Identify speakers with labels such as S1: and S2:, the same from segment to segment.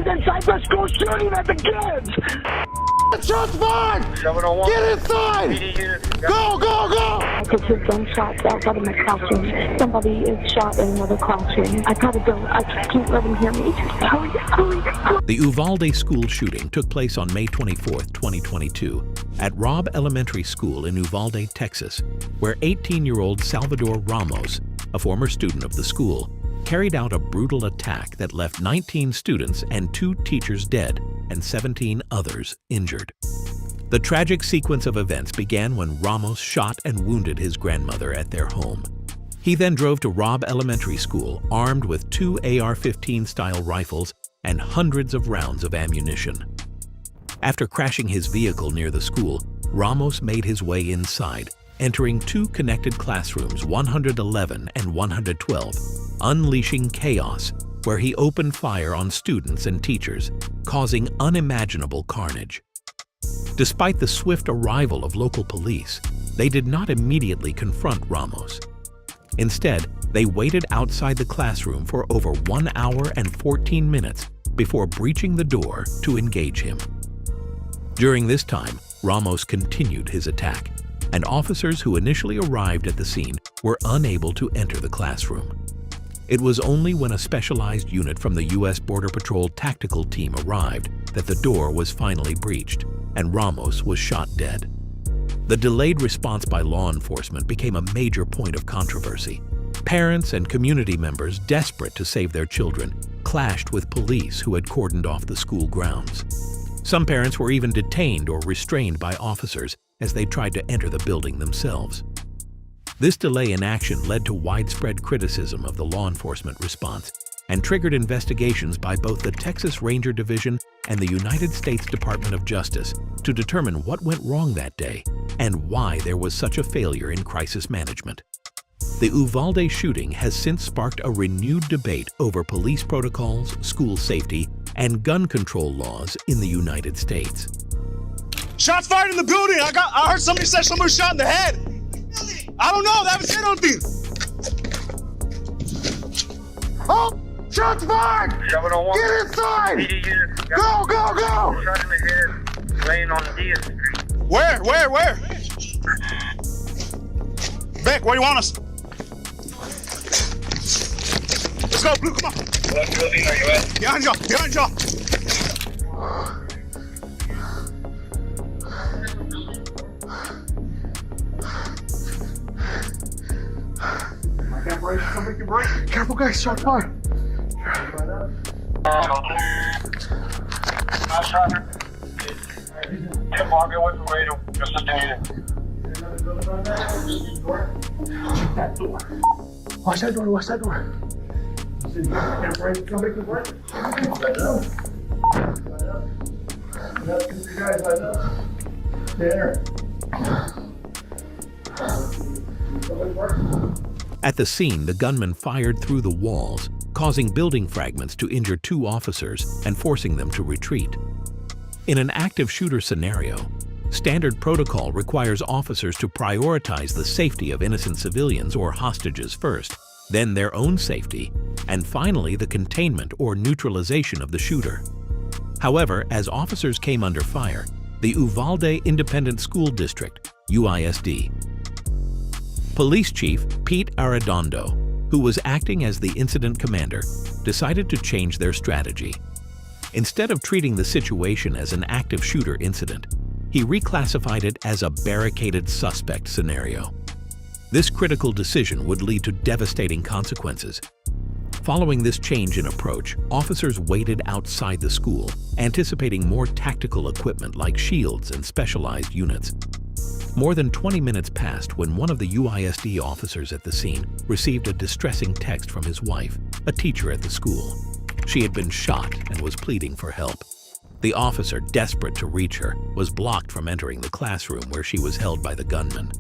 S1: inside the school shooting at the kids.
S2: Shots fired! Get inside! Go, go, go!
S3: I could hear gunshots outside of my classroom. Somebody is shot in another classroom. I gotta go. I can't let them hear me. Hurry, hurry, hurry.
S4: The Uvalde school shooting took place on May 24, 2022, at Robb Elementary School in Uvalde, Texas, where 18-year-old Salvador Ramos, a former student of the school, carried out a brutal attack that left 19 students and 2 teachers dead and 17 others injured. The tragic sequence of events began when Ramos shot and wounded his grandmother at their home. He then drove to Robb Elementary School armed with 2 AR-15 style rifles and hundreds of rounds of ammunition. After crashing his vehicle near the school, Ramos made his way inside, entering 2 connected classrooms, 111 and 112, unleashing chaos, where he opened fire on students and teachers, causing unimaginable carnage. Despite the swift arrival of local police, they did not immediately confront Ramos. Instead, they waited outside the classroom for over 1 hour and 14 minutes before breaching the door to engage him. During this time, Ramos continued his attack, and officers who initially arrived at the scene were unable to enter the classroom. It was only when a specialized unit from the U.S. Border Patrol tactical team arrived that the door was finally breached, and Ramos was shot dead. The delayed response by law enforcement became a major point of controversy. Parents and community members desperate to save their children clashed with police who had cordoned off the school grounds. Some parents were even detained or restrained by officers as they tried to enter the building themselves. This delay in action led to widespread criticism of the law enforcement response and triggered investigations by both the Texas Ranger Division and the United States Department of Justice to determine what went wrong that day and why there was such a failure in crisis management. The Uvalde shooting has since sparked a renewed debate over police protocols, school safety, and gun control laws in the United States.
S2: Shots fired in the building! I heard somebody say someone was shot in the head! I don't know, that was it, Oh! Shots fired! Get inside! Go, go, go!
S5: Shot in the head, laying on the desk.
S2: Where? Beck, where do you want us? Let's go, Blue, come on!
S5: What building are you at?
S2: Behind you! I can't break, somebody can break. Careful, guys, shot fire.
S5: Tim, I'll get with the radio, just as needed.
S2: Watch that door. Can't break, somebody can break. There.
S4: At the scene, the gunman fired through the walls, causing building fragments to injure 2 officers and forcing them to retreat. In an active shooter scenario, standard protocol requires officers to prioritize the safety of innocent civilians or hostages first, then their own safety, and finally the containment or neutralization of the shooter. However, as officers came under fire, the Uvalde Independent School District, UISD, Police Chief Pete Arredondo, who was acting as the incident commander, decided to change their strategy. Instead of treating the situation as an active shooter incident, he reclassified it as a barricaded suspect scenario. This critical decision would lead to devastating consequences. Following this change in approach, officers waited outside the school, anticipating more tactical equipment like shields and specialized units. More than 20 minutes passed when one of the UISD officers at the scene received a distressing text from his wife, a teacher at the school. She had been shot and was pleading for help. The officer, desperate to reach her, was blocked from entering the classroom where she was held by the gunman.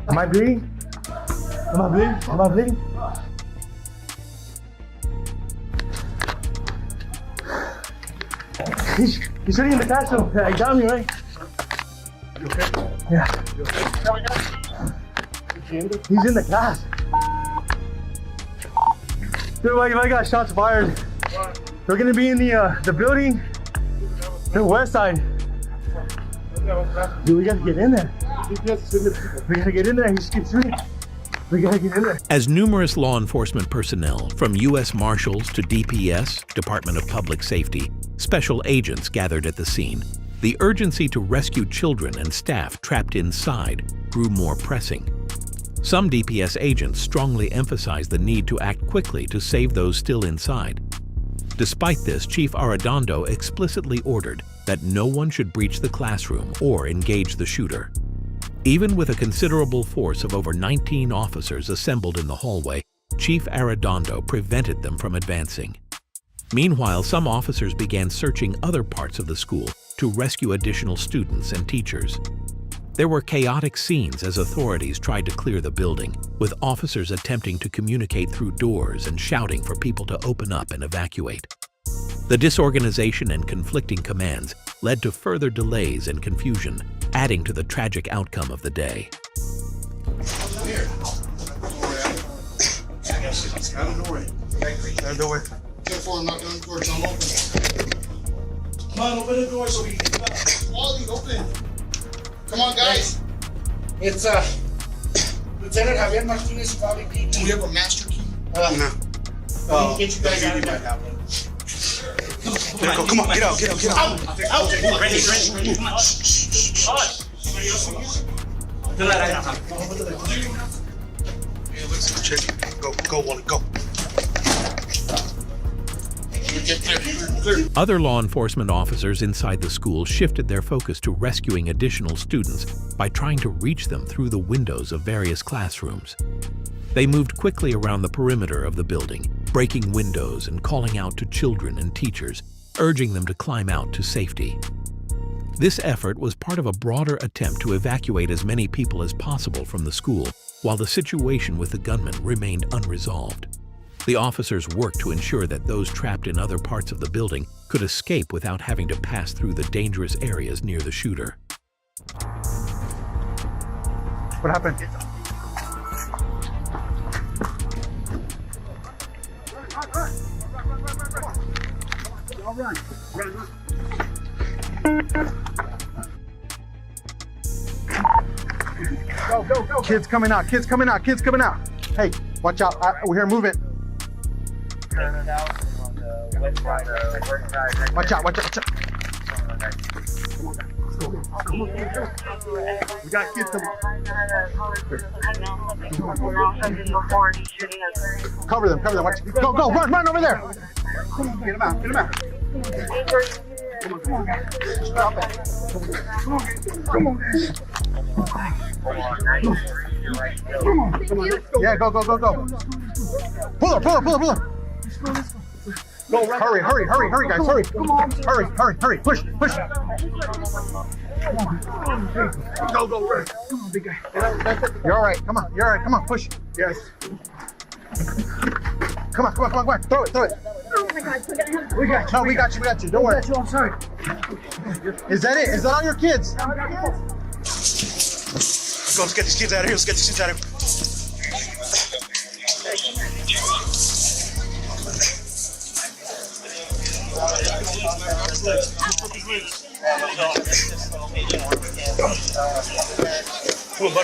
S2: Am I bleeding? He's sitting in the classroom. He got me, right? Yeah. He's in the class. Dude, I got shots fired. They're gonna be in the building, the west side. Dude, we gotta get in there. We gotta get in there. He just keeps shooting. We gotta get in there.
S4: As numerous law enforcement personnel, from U.S. Marshals to DPS, Department of Public Safety, special agents gathered at the scene, the urgency to rescue children and staff trapped inside grew more pressing. Some DPS agents strongly emphasized the need to act quickly to save those still inside. Despite this, Chief Arredondo explicitly ordered that no one should breach the classroom or engage the shooter. Even with a considerable force of over 19 officers assembled in the hallway, Chief Arredondo prevented them from advancing. Meanwhile, some officers began searching other parts of the school to rescue additional students and teachers. There were chaotic scenes as authorities tried to clear the building, with officers attempting to communicate through doors and shouting for people to open up and evacuate. The disorganization and conflicting commands led to further delays and confusion, adding to the tragic outcome of the day.
S6: Careful, I'm not done before it's all open.
S2: Come on, open the door so we can get out.
S6: Wally, open. Come on, guys.
S7: It's Lieutenant Javier Martinez, probably PD.
S6: Do we have a master key?
S7: No. Get you guys out of there.
S2: Go, come on, get out.
S7: Ready. Come on.
S2: Go, Wally, go.
S4: Other law enforcement officers inside the school shifted their focus to rescuing additional students by trying to reach them through the windows of various classrooms. They moved quickly around the perimeter of the building, breaking windows and calling out to children and teachers, urging them to climb out to safety. This effort was part of a broader attempt to evacuate as many people as possible from the school, while the situation with the gunman remained unresolved. The officers worked to ensure that those trapped in other parts of the building could escape without having to pass through the dangerous areas near the shooter.
S2: What happened? Go. Kids coming out. Hey, watch out. We're here, move it. Watch out. We got kids coming. Cover them. Watch. Go, run over there. Get him out. Come on. Stop it. Come on. Yeah, go. Pull her. Go, hurry, guys, hurry. Hurry, push. Go, run. Come on, big guy. You're all right, come on, push. Yes. Come on, throw it.
S3: Oh my God, we're gonna have to.
S2: We got you, don't worry.
S3: I'm sorry.
S2: Is that it? Is that all your kids? Let's get these kids out of here.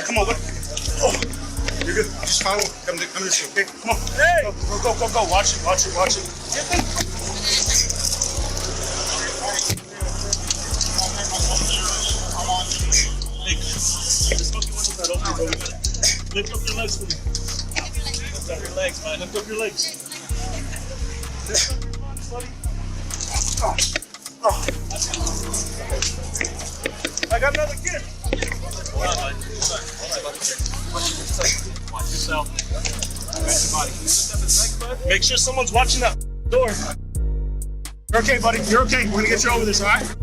S2: Come on, bud. Oh, you're good. Just follow. Come this way, okay? Come on. Hey! Go. Watch it. Lift up your legs for me. Lift up your legs, man. Lift up your legs. I got another kid. Watch yourself. Make sure someone's watching that door. You're okay, buddy. You're okay. We're gonna get you over this, all right?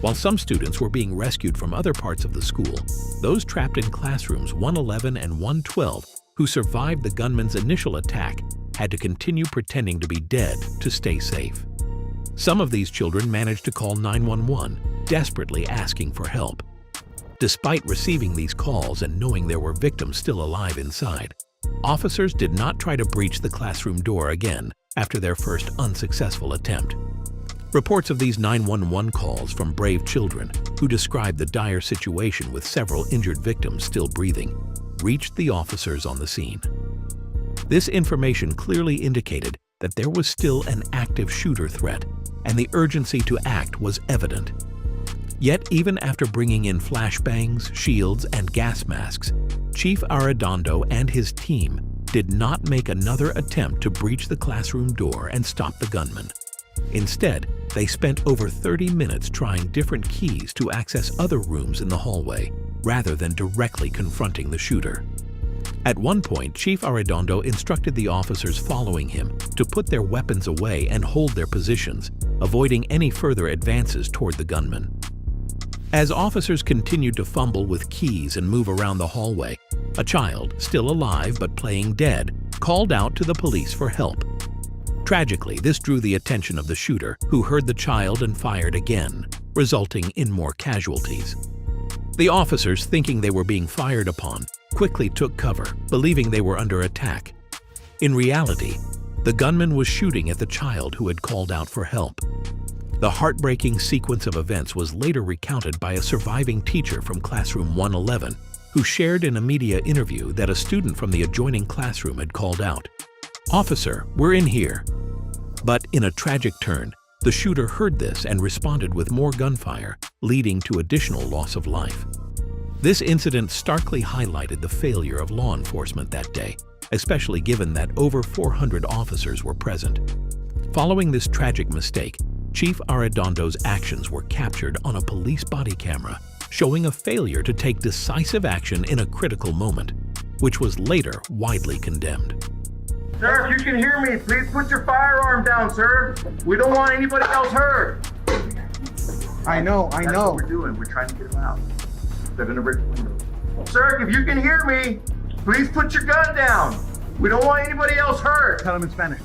S4: While some students were being rescued from other parts of the school, those trapped in classrooms 111 and 112 who survived the gunman's initial attack had to continue pretending to be dead to stay safe. Some of these children managed to call 911, desperately asking for help. Despite receiving these calls and knowing there were victims still alive inside, officers did not try to breach the classroom door again after their first unsuccessful attempt. Reports of these 911 calls from brave children who described the dire situation with several injured victims still breathing reached the officers on the scene. This information clearly indicated that there was still an active shooter threat, and the urgency to act was evident. Yet even after bringing in flashbangs, shields, and gas masks, Chief Arredondo and his team did not make another attempt to breach the classroom door and stop the gunman. Instead, they spent over 30 minutes trying different keys to access other rooms in the hallway, rather than directly confronting the shooter. At one point, Chief Arredondo instructed the officers following him to put their weapons away and hold their positions, avoiding any further advances toward the gunman. As officers continued to fumble with keys and move around the hallway, a child, still alive but playing dead, called out to the police for help. Tragically, this drew the attention of the shooter, who heard the child and fired again, resulting in more casualties. The officers, thinking they were being fired upon, quickly took cover, believing they were under attack. In reality, the gunman was shooting at the child who had called out for help. The heartbreaking sequence of events was later recounted by a surviving teacher from classroom 111, who shared in a media interview that a student from the adjoining classroom had called out, "Officer, we're in here." But in a tragic turn, the shooter heard this and responded with more gunfire, leading to additional loss of life. This incident starkly highlighted the failure of law enforcement that day, especially given that over 400 officers were present. Following this tragic mistake, Chief Arredondo's actions were captured on a police body camera, showing a failure to take decisive action in a critical moment, which was later widely condemned.
S5: Sir, if you can hear me, please put your firearm down, sir. We don't want anybody else hurt.
S7: I know.
S5: That's what we're doing. We're trying to get them out. They're gonna break the window. Sir, if you can hear me, please put your gun down. We don't want anybody else hurt.
S7: Tell him in Spanish.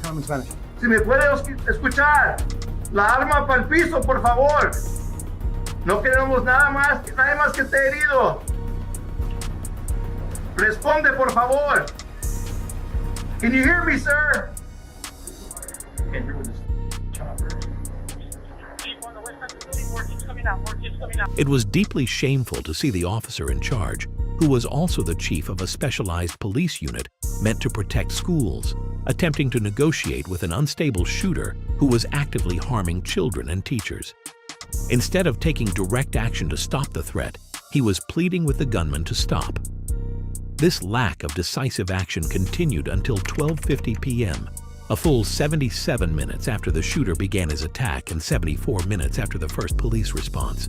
S5: Si me puede escuchar, la arma para el piso, por favor. No queremos nadie más que esté herido. Responde, por favor. Can you hear me, sir? Can't hear with this chopper.
S4: It was deeply shameful to see the officer in charge, who was also the chief of a specialized police unit meant to protect schools, attempting to negotiate with an unstable shooter who was actively harming children and teachers. Instead of taking direct action to stop the threat, he was pleading with the gunman to stop. This lack of decisive action continued until 12:50 p.m., a full 77 minutes after the shooter began his attack and 74 minutes after the first police response.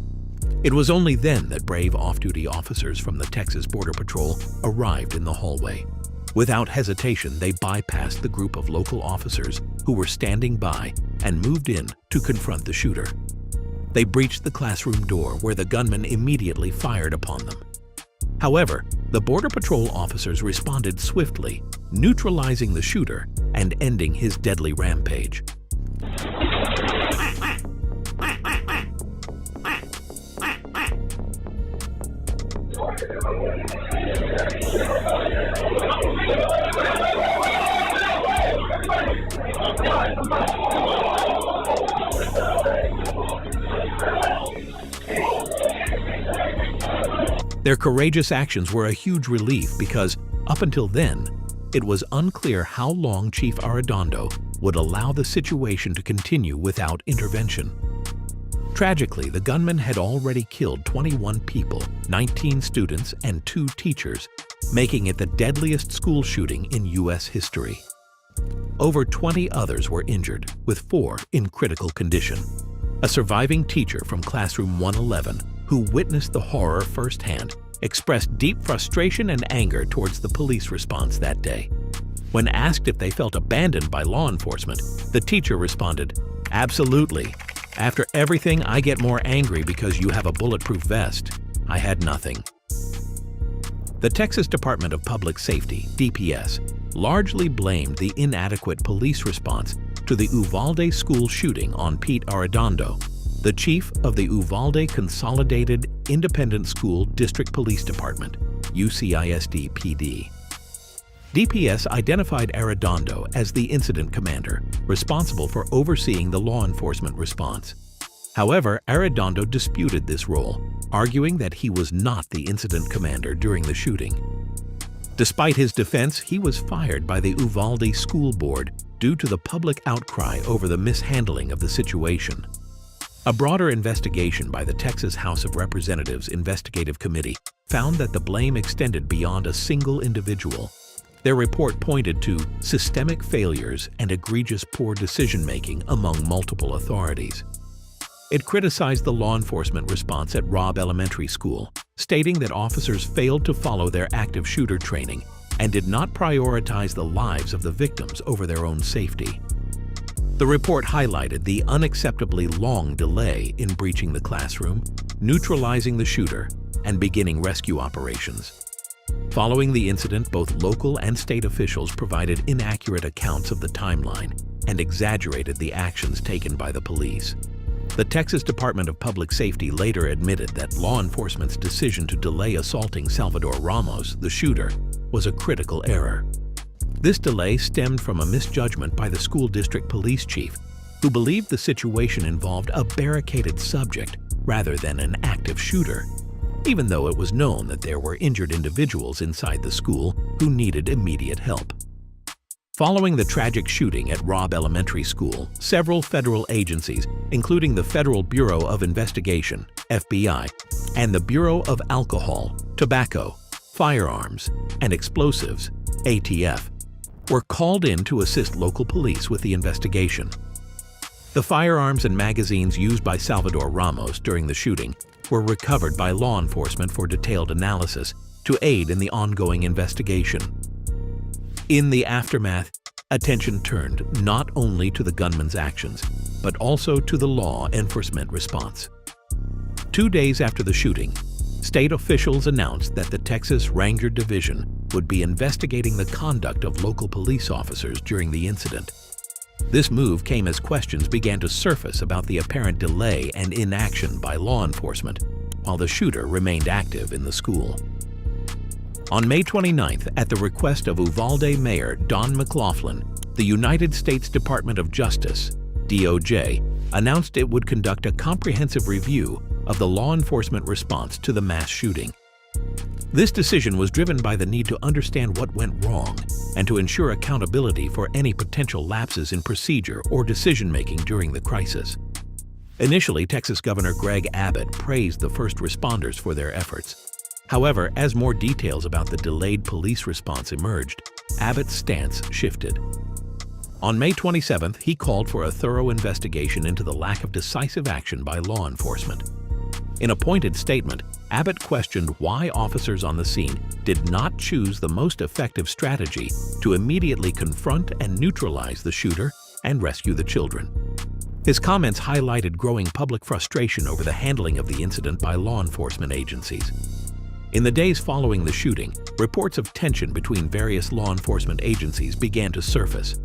S4: It was only then that brave off-duty officers from the Texas Border Patrol arrived in the hallway. Without hesitation, they bypassed the group of local officers who were standing by and moved in to confront the shooter. They breached the classroom door where the gunman immediately fired upon them. However, the Border Patrol officers responded swiftly, neutralizing the shooter and ending his deadly rampage. Their courageous actions were a huge relief because, up until then, it was unclear how long Chief Arredondo would allow the situation to continue without intervention. Tragically, the gunman had already killed 21 people, 19 students, and 2 teachers, making it the deadliest school shooting in U.S. history. Over 20 others were injured, with 4 in critical condition. A surviving teacher from classroom 111, who witnessed the horror firsthand, expressed deep frustration and anger towards the police response that day. When asked if they felt abandoned by law enforcement, the teacher responded, "Absolutely. After everything, I get more angry because you have a bulletproof vest. I had nothing." The Texas Department of Public Safety, DPS, largely blamed the inadequate police response to the Uvalde school shooting on Pete Arredondo, the chief of the Uvalde Consolidated Independent School District Police Department, UCISD PD. DPS identified Arredondo as the incident commander, responsible for overseeing the law enforcement response. However, Arredondo disputed this role, arguing that he was not the incident commander during the shooting. Despite his defense, he was fired by the Uvalde School Board due to the public outcry over the mishandling of the situation. A broader investigation by the Texas House of Representatives Investigative Committee found that the blame extended beyond a single individual. Their report pointed to systemic failures and egregious poor decision-making among multiple authorities. It criticized the law enforcement response at Robb Elementary School, stating that officers failed to follow their active shooter training and did not prioritize the lives of the victims over their own safety. The report highlighted the unacceptably long delay in breaching the classroom, neutralizing the shooter, and beginning rescue operations. Following the incident, both local and state officials provided inaccurate accounts of the timeline and exaggerated the actions taken by the police. The Texas Department of Public Safety later admitted that law enforcement's decision to delay assaulting Salvador Ramos, the shooter, was a critical error. This delay stemmed from a misjudgment by the school district police chief, who believed the situation involved a barricaded subject rather than an active shooter, even though it was known that there were injured individuals inside the school who needed immediate help. Following the tragic shooting at Robb Elementary School, several federal agencies, including the Federal Bureau of Investigation, FBI, and the Bureau of Alcohol, Tobacco, Firearms, and Explosives, ATF, were called in to assist local police with the investigation. The firearms and magazines used by Salvador Ramos during the shooting were recovered by law enforcement for detailed analysis to aid in the ongoing investigation. In the aftermath, attention turned not only to the gunman's actions, but also to the law enforcement response. 2 days after the shooting, state officials announced that the Texas Ranger Division would be investigating the conduct of local police officers during the incident. This move came as questions began to surface about the apparent delay and inaction by law enforcement, while the shooter remained active in the school. On May 29th, at the request of Uvalde Mayor Don McLaughlin, the United States Department of Justice, DOJ, announced it would conduct a comprehensive review of the law enforcement response to the mass shooting. This decision was driven by the need to understand what went wrong and to ensure accountability for any potential lapses in procedure or decision-making during the crisis. Initially, Texas Governor Greg Abbott praised the first responders for their efforts. However, as more details about the delayed police response emerged, Abbott's stance shifted. On May 27th, he called for a thorough investigation into the lack of decisive action by law enforcement. In a pointed statement, Abbott questioned why officers on the scene did not choose the most effective strategy to immediately confront and neutralize the shooter and rescue the children. His comments highlighted growing public frustration over the handling of the incident by law enforcement agencies. In the days following the shooting, reports of tension between various law enforcement agencies began to surface.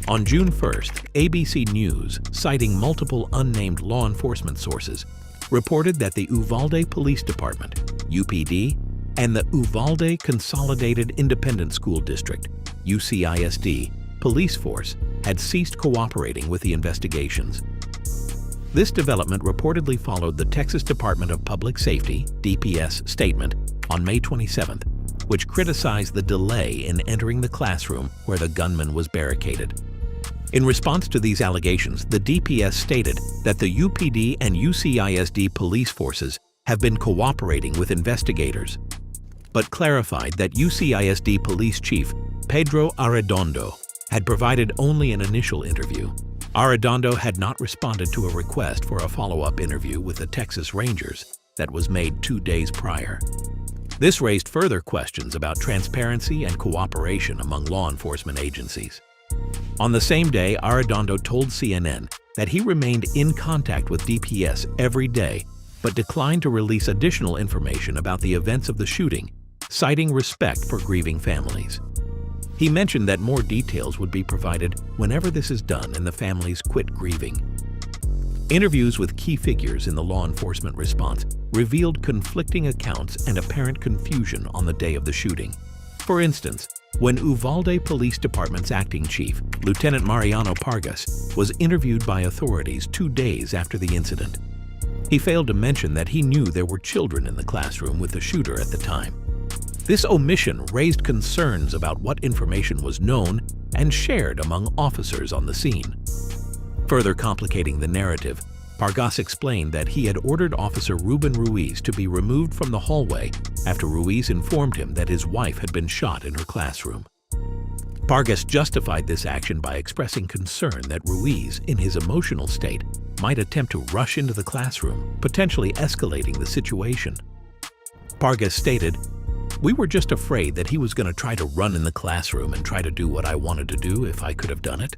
S4: On June 1st, ABC News, citing multiple unnamed law enforcement sources, reported that the Uvalde Police Department, UPD, and the Uvalde Consolidated Independent School District, UCISD, police force had ceased cooperating with the investigations. This development reportedly followed the Texas Department of Public Safety, DPS, statement on May 27th, which criticized the delay in entering the classroom where the gunman was barricaded. In response to these allegations, the DPS stated that the UPD and UCISD police forces have been cooperating with investigators, but clarified that UCISD Police Chief Pedro Arredondo had provided only an initial interview. Arredondo had not responded to a request for a follow-up interview with the Texas Rangers that was made 2 days prior. This raised further questions about transparency and cooperation among law enforcement agencies. On the same day, Arredondo told CNN that he remained in contact with DPS every day, but declined to release additional information about the events of the shooting, citing respect for grieving families. He mentioned that more details would be provided whenever this is done and the families quit grieving. Interviews with key figures in the law enforcement response revealed conflicting accounts and apparent confusion on the day of the shooting. For instance, when Uvalde Police Department's acting chief, Lieutenant Mariano Pargas, was interviewed by authorities 2 days after the incident, he failed to mention that he knew there were children in the classroom with the shooter at the time. This omission raised concerns about what information was known and shared among officers on the scene. Further complicating the narrative, Pargas explained that he had ordered Officer Ruben Ruiz to be removed from the hallway after Ruiz informed him that his wife had been shot in her classroom. Pargas justified this action by expressing concern that Ruiz, in his emotional state, might attempt to rush into the classroom, potentially escalating the situation. Pargas stated, "We were just afraid that he was going to try to run in the classroom and try to do what I wanted to do if I could have done it."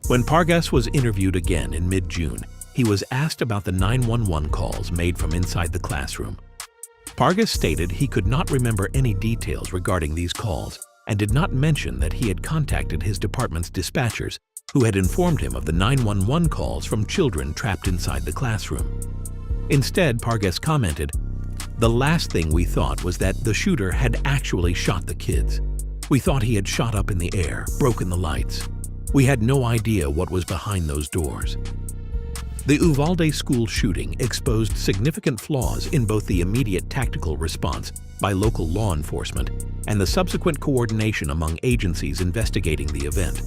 S4: When Pargas was interviewed again in mid-June, he was asked about the 911 calls made from inside the classroom. Pargas stated he could not remember any details regarding these calls and did not mention that he had contacted his department's dispatchers, who had informed him of the 911 calls from children trapped inside the classroom. Instead, Pargas commented, "The last thing we thought was that the shooter had actually shot the kids. We thought he had shot up in the air, broken the lights. We had no idea what was behind those doors." The Uvalde school shooting exposed significant flaws in both the immediate tactical response by local law enforcement and the subsequent coordination among agencies investigating the event.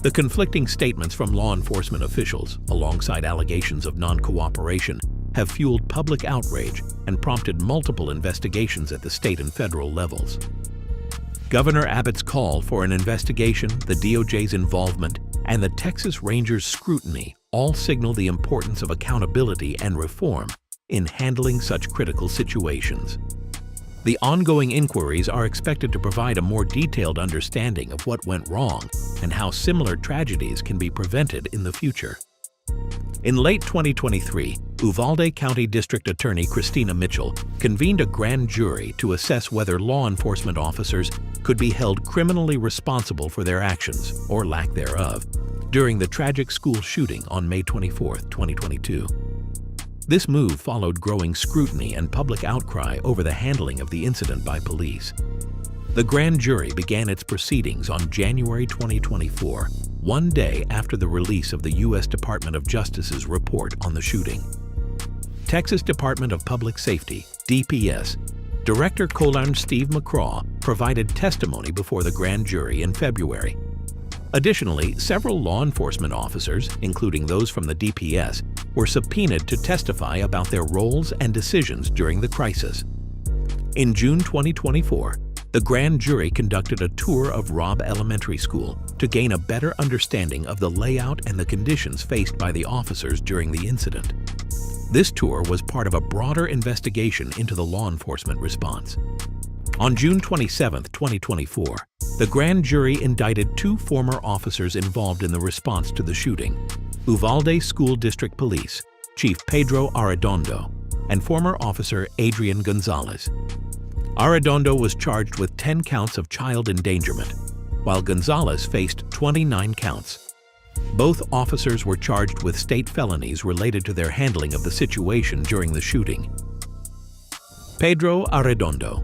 S4: The conflicting statements from law enforcement officials, alongside allegations of non-cooperation, have fueled public outrage and prompted multiple investigations at the state and federal levels. Governor Abbott's call for an investigation, the DOJ's involvement, and the Texas Rangers' scrutiny all signal the importance of accountability and reform in handling such critical situations. The ongoing inquiries are expected to provide a more detailed understanding of what went wrong and how similar tragedies can be prevented in the future. In late 2023, Uvalde County District Attorney Christina Mitchell convened a grand jury to assess whether law enforcement officers could be held criminally responsible for their actions, or lack thereof, during the tragic school shooting on May 24, 2022. This move followed growing scrutiny and public outcry over the handling of the incident by police. The grand jury began its proceedings on January 2024, 1 day after the release of the U.S. Department of Justice's report on the shooting. Texas Department of Public Safety, DPS, Director Colonel Steve McCraw provided testimony before the grand jury in February. Additionally, several law enforcement officers, including those from the DPS, were subpoenaed to testify about their roles and decisions during the crisis. In June 2024, the grand jury conducted a tour of Robb Elementary School to gain a better understanding of the layout and the conditions faced by the officers during the incident. This tour was part of a broader investigation into the law enforcement response. On June 27, 2024, the grand jury indicted 2 former officers involved in the response to the shooting: Uvalde School District Police Chief Pedro Arredondo and former officer Adrian Gonzalez. Arredondo was charged with 10 counts of child endangerment, while Gonzalez faced 29 counts. Both officers were charged with state felonies related to their handling of the situation during the shooting. Pedro Arredondo,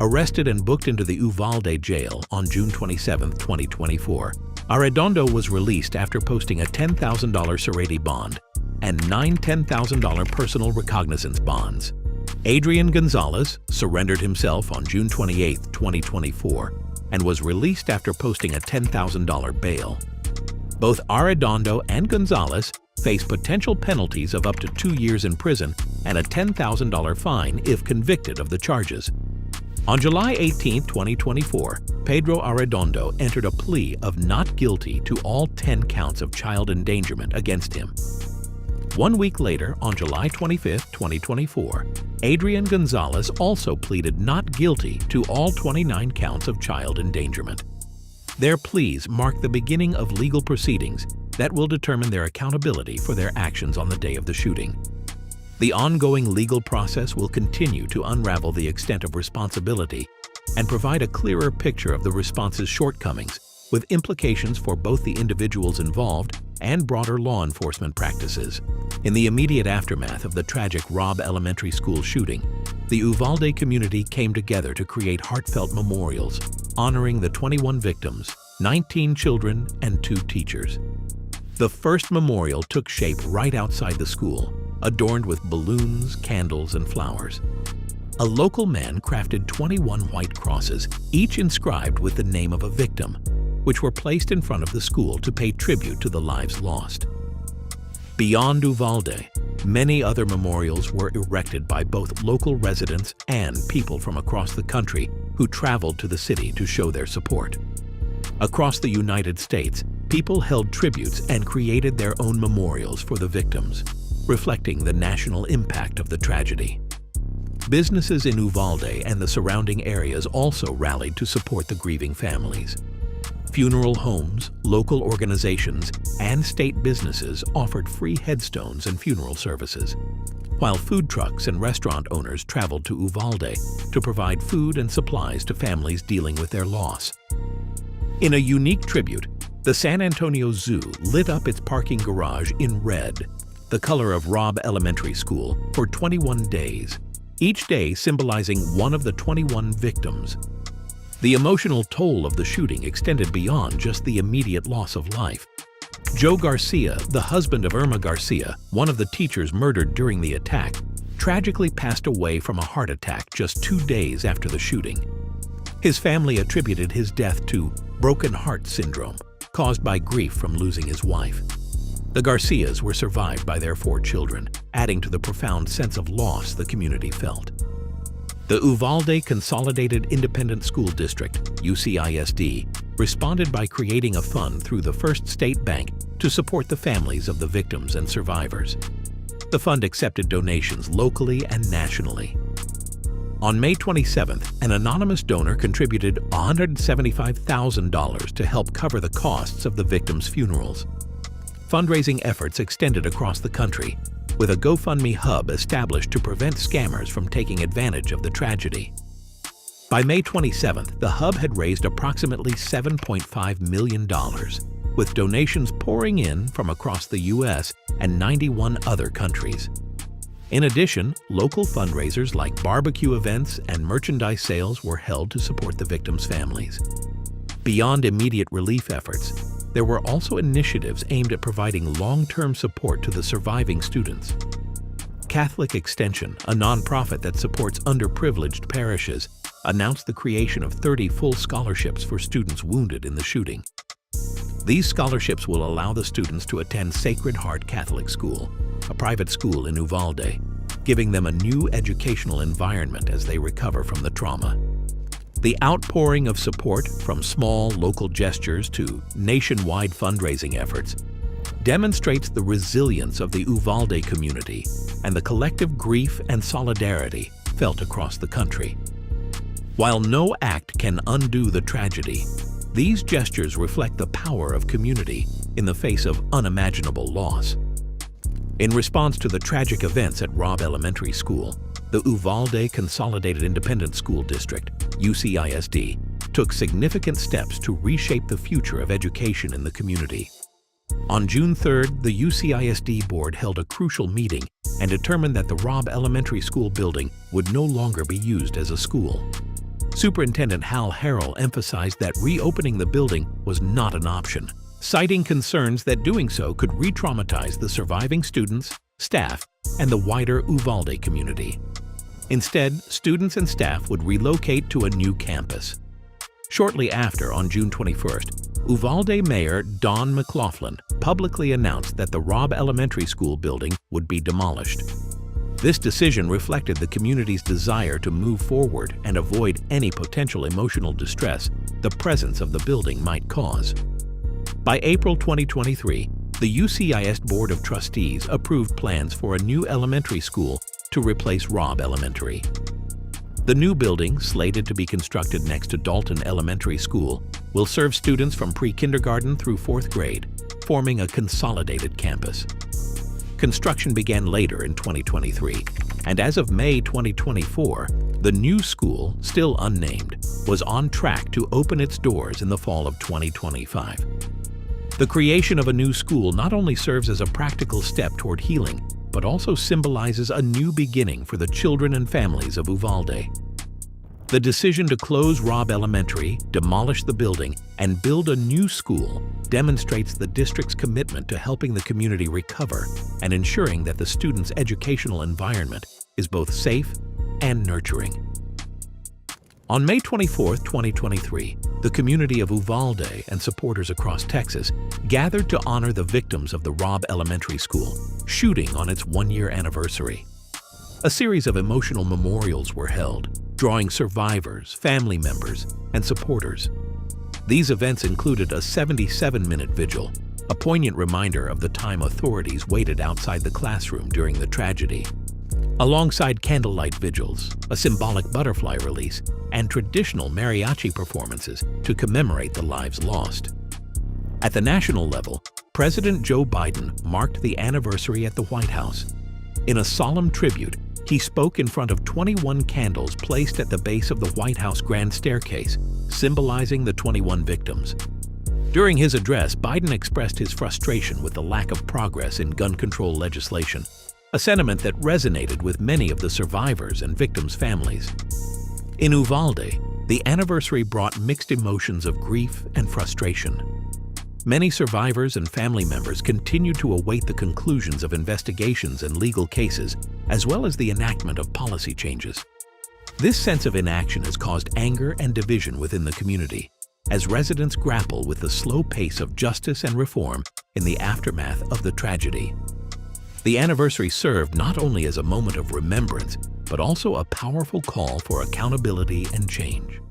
S4: arrested and booked into the Uvalde jail on June 27, 2024, Arredondo was released after posting a $10,000 surety bond and 9 $10,000 personal recognizance bonds. Adrian Gonzalez surrendered himself on June 28, 2024, and was released after posting a $10,000 bail. Both Arredondo and Gonzalez face potential penalties of up to 2 years in prison and a $10,000 fine if convicted of the charges. On July 18, 2024, Pedro Arredondo entered a plea of not guilty to all 10 counts of child endangerment against him. 1 week later, on July 25, 2024, Adrian Gonzalez also pleaded not guilty to all 29 counts of child endangerment. Their pleas mark the beginning of legal proceedings that will determine their accountability for their actions on the day of the shooting. The ongoing legal process will continue to unravel the extent of responsibility and provide a clearer picture of the response's shortcomings, with implications for both the individuals involved and broader law enforcement practices. In the immediate aftermath of the tragic Robb Elementary School shooting, the Uvalde community came together to create heartfelt memorials honoring the 21 victims, 19 children, and 2 teachers. The first memorial took shape right outside the school, adorned with balloons, candles, and flowers. A local man crafted 21 white crosses, each inscribed with the name of a victim, which were placed in front of the school to pay tribute to the lives lost. Beyond Uvalde, many other memorials were erected by both local residents and people from across the country who traveled to the city to show their support. Across the United States, people held tributes and created their own memorials for the victims, reflecting the national impact of the tragedy. Businesses in Uvalde and the surrounding areas also rallied to support the grieving families. Funeral homes, local organizations, and state businesses offered free headstones and funeral services, while food trucks and restaurant owners traveled to Uvalde to provide food and supplies to families dealing with their loss. In a unique tribute, the San Antonio Zoo lit up its parking garage in red, the color of Robb Elementary School, for 21 days, each day symbolizing one of the 21 victims. The emotional toll of the shooting extended beyond just the immediate loss of life. Joe Garcia, the husband of Irma Garcia, one of the teachers murdered during the attack, tragically passed away from a heart attack just 2 days after the shooting. His family attributed his death to broken heart syndrome, caused by grief from losing his wife. The Garcias were survived by their 4 children, adding to the profound sense of loss the community felt. The Uvalde Consolidated Independent School District, UCISD, responded by creating a fund through the First State Bank to support the families of the victims and survivors. The fund accepted donations locally and nationally. On May 27th, an anonymous donor contributed $175,000 to help cover the costs of the victims' funerals. Fundraising efforts extended across the country, with a GoFundMe hub established to prevent scammers from taking advantage of the tragedy. By May 27th, the hub had raised approximately $7.5 million, with donations pouring in from across the U.S. and 91 other countries. In addition, local fundraisers like barbecue events and merchandise sales were held to support the victims' families. Beyond immediate relief efforts, there were also initiatives aimed at providing long-term support to the surviving students. Catholic Extension, a nonprofit that supports underprivileged parishes, announced the creation of 30 full scholarships for students wounded in the shooting. These scholarships will allow the students to attend Sacred Heart Catholic School, a private school in Uvalde, giving them a new educational environment as they recover from the trauma. The outpouring of support, from small local gestures to nationwide fundraising efforts, demonstrates the resilience of the Uvalde community and the collective grief and solidarity felt across the country. While no act can undo the tragedy, these gestures reflect the power of community in the face of unimaginable loss. In response to the tragic events at Robb Elementary School, the Uvalde Consolidated Independent School District, UCISD, took significant steps to reshape the future of education in the community. On June 3rd, the UCISD board held a crucial meeting and determined that the Robb Elementary School building would no longer be used as a school. Superintendent Hal Harrell emphasized that reopening the building was not an option, citing concerns that doing so could re-traumatize the surviving students, staff, and the wider Uvalde community. Instead, students and staff would relocate to a new campus. Shortly after, on June 21st, Uvalde Mayor Don McLaughlin publicly announced that the Robb Elementary School building would be demolished. This decision reflected the community's desire to move forward and avoid any potential emotional distress the presence of the building might cause. By April 2023, the UCIS Board of Trustees approved plans for a new elementary school to replace Robb Elementary. The new building, slated to be constructed next to Dalton Elementary School, will serve students from pre-kindergarten through 4th grade, forming a consolidated campus. Construction began later in 2023, and as of May 2024, The new school, still unnamed, was on track to open its doors in the fall of 2025. The creation of a new school not only serves as a practical step toward healing, but also symbolizes a new beginning for the children and families of Uvalde. The decision to close Robb Elementary, demolish the building, and build a new school demonstrates the district's commitment to helping the community recover and ensuring that the students' educational environment is both safe and nurturing. On May 24, 2023, the community of Uvalde and supporters across Texas gathered to honor the victims of the Robb Elementary School shooting on its one-year anniversary. A series of emotional memorials were held, drawing survivors, family members, and supporters. These events included a 77-minute vigil, a poignant reminder of the time authorities waited outside the classroom during the tragedy, alongside candlelight vigils, a symbolic butterfly release, and traditional mariachi performances to commemorate the lives lost. At the national level, President Joe Biden marked the anniversary at the White House. In a solemn tribute, he spoke in front of 21 candles placed at the base of the White House grand staircase, symbolizing the 21 victims. During his address, Biden expressed his frustration with the lack of progress in gun control legislation, a sentiment that resonated with many of the survivors and victims' families. In Uvalde, the anniversary brought mixed emotions of grief and frustration. Many survivors and family members continue to await the conclusions of investigations and legal cases, as well as the enactment of policy changes. This sense of inaction has caused anger and division within the community, as residents grapple with the slow pace of justice and reform in the aftermath of the tragedy. The anniversary served not only as a moment of remembrance, but also a powerful call for accountability and change.